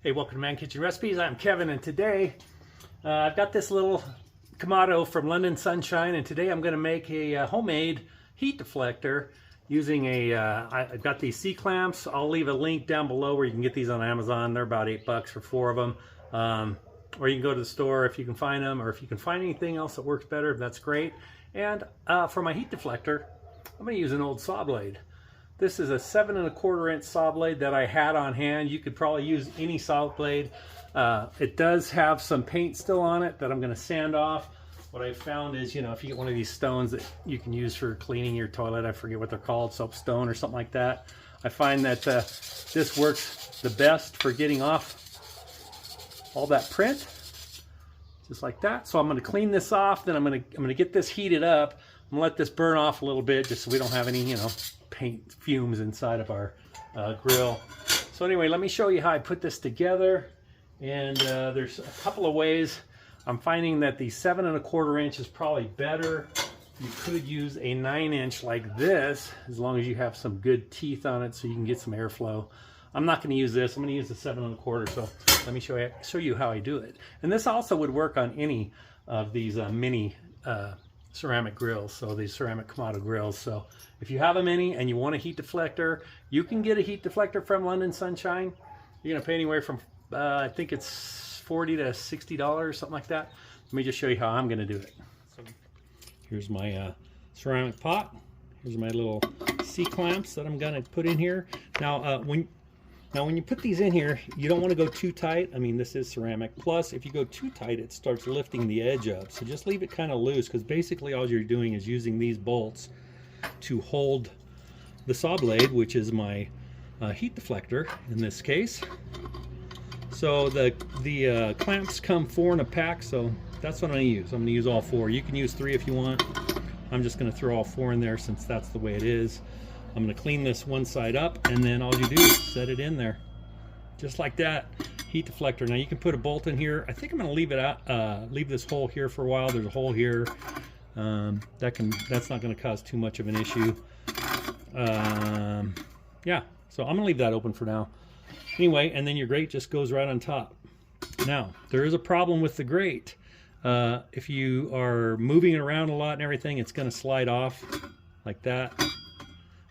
Hey, welcome to Man Kitchen Recipes. I'm Kevin, and today I've got this little Kamado from London Sunshine, and today I'm going to make a homemade heat deflector using I've got these C-clamps. I'll leave a link down below where you can get these on Amazon. They're about $8 for 4 of them. Or you can go to the store if you can find them, or if you can find anything else that works better, that's great. And for my heat deflector, I'm going to use an old saw blade. This is a 7 1/4 inch saw blade that I had on hand. You could probably use any saw blade. It does have some paint still on it that I'm going to sand off. What I found is, you know, if you get one of these stones that you can use for cleaning your toilet, I forget what they're called, soapstone or something like that. I find that this works the best for getting off all that print, just like that. So I'm going to clean this off. Then I'm going to get this heated up. I'm going to let this burn off a little bit, just so we don't have any, you know, paint fumes inside of our grill. So anyway, let me show you how I put this together. And there's a couple of ways. I'm finding that the 7 1/4 inch is probably better. You could use a 9 inch like this, as long as you have some good teeth on it so you can get some airflow. I'm not going to use this. I'm going to use the 7 1/4. So let me show you how I do it. And this also would work on any of these mini ceramic grills, so these ceramic Kamado grills. So if you have a mini and you want a heat deflector, you can get a heat deflector from London Sunshine. You're gonna pay anywhere from I think it's $40 to $60, something like that. Let me just show you how I'm gonna do it. So here's my ceramic pot. Here's my little C-clamps that I'm gonna put in here. Now when you put these in here, you don't want to go too tight. I mean, this is ceramic. Plus, if you go too tight, it starts lifting the edge up. So just leave it kind of loose, because basically all you're doing is using these bolts to hold the saw blade, which is my heat deflector in this case. So the clamps come 4 in a pack, so that's what I'm going to use. I'm going to use all 4. You can use 3 if you want. I'm just going to throw all 4 in there since that's the way it is. I'm going to clean this one side up, and then all you do is set it in there, just like that. Heat deflector. Now you can put a bolt in here. I think I'm going to leave it out, leave this hole here for a while. There's a hole here. That's not going to cause too much of an issue. Yeah, so I'm going to leave that open for now. Anyway, and then your grate just goes right on top. Now there is a problem with the grate. If you are moving it around a lot and everything, it's going to slide off like that.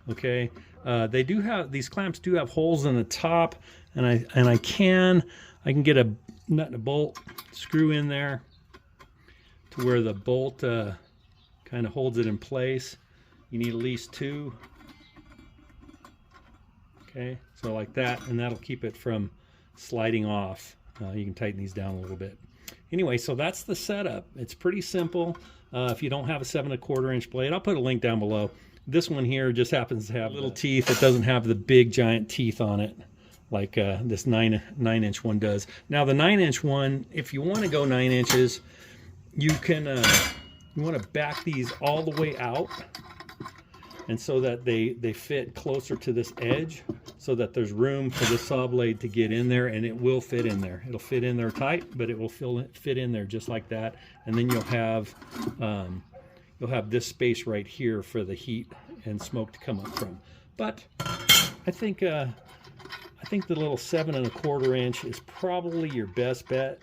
Okay, they do have, these clamps do have holes in the top, and I can get a nut and a bolt screw in there to where the bolt kind of holds it in place. You need at least 2. Okay, so like that, and that'll keep it from sliding off. You can tighten these down a little bit. Anyway, so that's the setup. It's pretty simple. If you don't have a 7 1/4 inch blade, I'll put a link down below. This one here just happens to have little teeth. It doesn't have the big giant teeth on it like this 9 inch one does. Now the 9 inch one, if you want to go 9 inches, you can you want to back these all the way out, and so that they fit closer to this edge, so that there's room for the saw blade to get in there, and it will fit in there. It'll fit in there tight, but it will fit in there just like that. And then you'll have this space right here for the heat and smoke to come up from. But I think the little 7 1/4 inch is probably your best bet.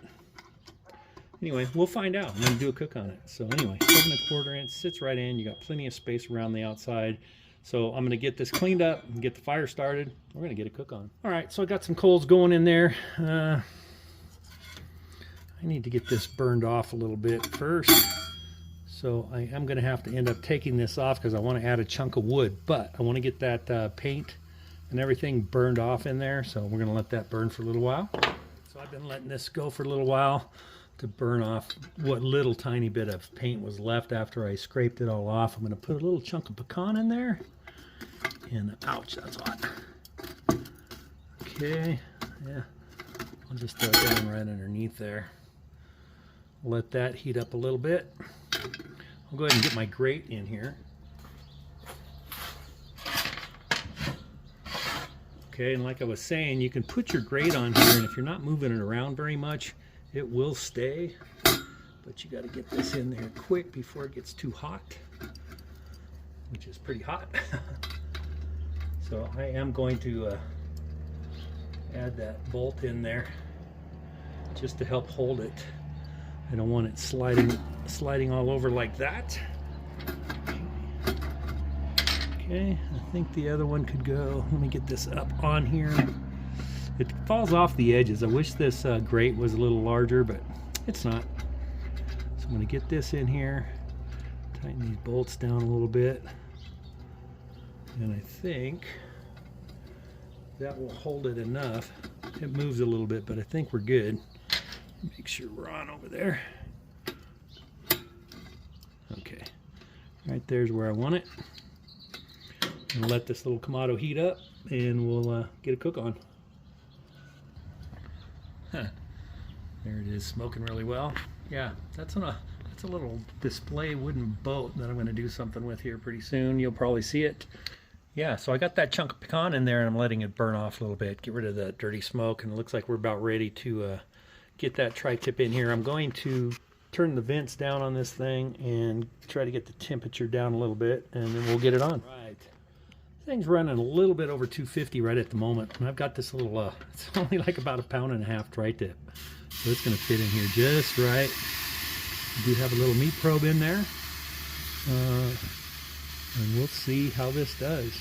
Anyway, we'll find out. I'm going to do a cook on it. So anyway, 7 1/4 inch sits right in. You got plenty of space around the outside. So I'm going to get this cleaned up and get the fire started. We're going to get a cook on. All right, so I got some coals going in there. I need to get this burned off a little bit first. So I am going to have to end up taking this off because I want to add a chunk of wood, but I want to get that paint and everything burned off in there. So we're going to let that burn for a little while. So I've been letting this go for a little while to burn off what little tiny bit of paint was left after I scraped it all off. I'm going to put a little chunk of pecan in there. And ouch, that's hot. Okay, yeah, I'll just throw it down right underneath there. Let that heat up a little bit. I'll go ahead and get my grate in here. Okay, and like I was saying, you can put your grate on here, and if you're not moving it around very much, it will stay. But you got to get this in there quick before it gets too hot, which is pretty hot. So I am going to add that bolt in there just to help hold it. I don't want it sliding all over like that. Okay, I think the other one could go. Let me get this up on here. It falls off the edges. I wish this grate was a little larger, but it's not. So I'm going to get this in here, tighten these bolts down a little bit, and I think that will hold it enough. It moves a little bit, but I think we're good. Make sure we're on over there. Okay, right there's where I want it. I'm gonna let this little Kamado heat up, and we'll get a cook on. Huh. There it is, smoking really well. Yeah, that's a little display wooden boat that I'm going to do something with here pretty soon. You'll probably see it. Yeah, so I got that chunk of pecan in there, and I'm letting it burn off a little bit, get rid of the dirty smoke, and it looks like we're about ready to get that tri-tip in here. I'm going to turn the vents down on this thing and try to get the temperature down a little bit, and then we'll get it on. Right. Thing's running a little bit over 250 right at the moment, and I've got this little, it's only like about 1.5 pound tri-tip, so it's going to fit in here just right. I do have a little meat probe in there, and we'll see how this does.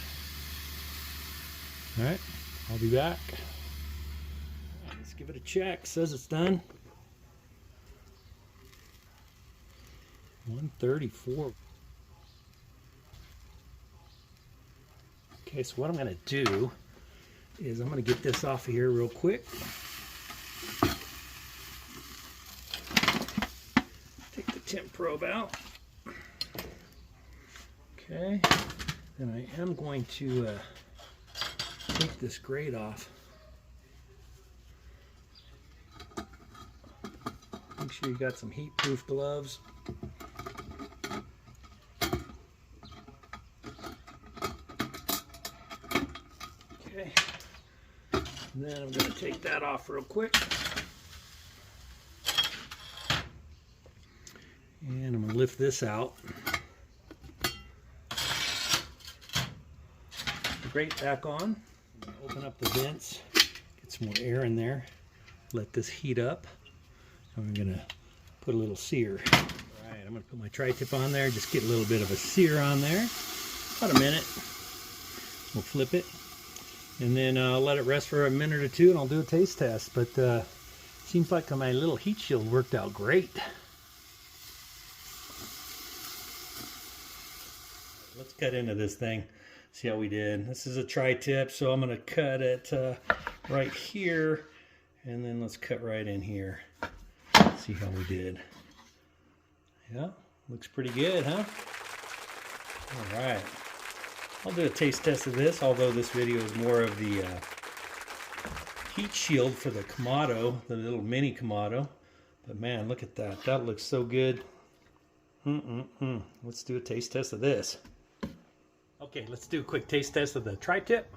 All right, I'll be back. All right, let's give it a check. Says it's done. 134. Okay, so what I'm going to do is I'm going to get this off of here real quick. Take the temp probe out. Okay, and I am going to take this grate off. Make sure you got some heat-proof gloves. Okay, and then I'm going to take that off real quick. And I'm going to lift this out. Grate back on. Open up the vents, get some more air in there, let this heat up, and we're going to put a little sear. All right, I'm going to put my tri-tip on there, just get a little bit of a sear on there, about a minute. We'll flip it, and then I'll let it rest for a minute or two, and I'll do a taste test. But seems like my little heat shield worked out great. Let's cut into this thing. See how we did. This is a tri-tip, so I'm going to cut it right here, and then let's cut right in here. See how we did. Yeah, looks pretty good, huh? All right. I'll do a taste test of this, although this video is more of the heat shield for the Kamado, the little mini Kamado. But man, look at that. That looks so good. Let's do a taste test of this. Okay, let's do a quick taste test of the tri-tip.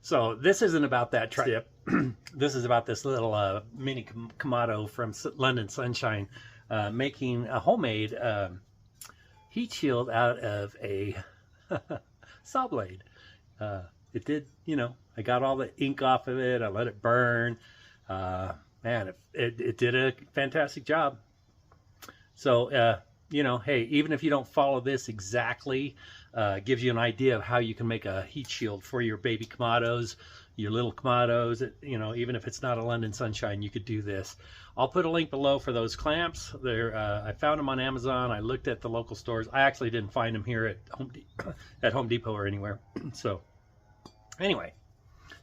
So this isn't about that tri-tip. This is about this little mini Kamado from London Sunshine, making a homemade heat shield out of a saw blade. It did, you know, I got all the ink off of it. I let it burn. Man, it did a fantastic job. So, you know, hey, even if you don't follow this exactly, gives you an idea of how you can make a heat shield for your baby Kamados, your little Kamados. You know, even if it's not a London Sunshine, you could do this. I'll put a link below for those clamps. I found them on Amazon. I looked at the local stores. I actually didn't find them here at Home Depot or anywhere. So, anyway,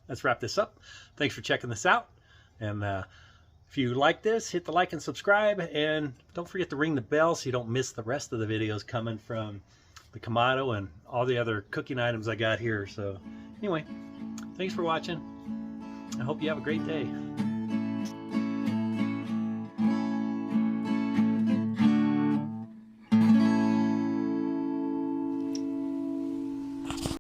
let's wrap this up. Thanks for checking this out. And if you like this, hit the like and subscribe, and don't forget to ring the bell so you don't miss the rest of the videos coming from the Kamado and all the other cooking items I got here. So anyway, thanks for watching. I hope you have a great day.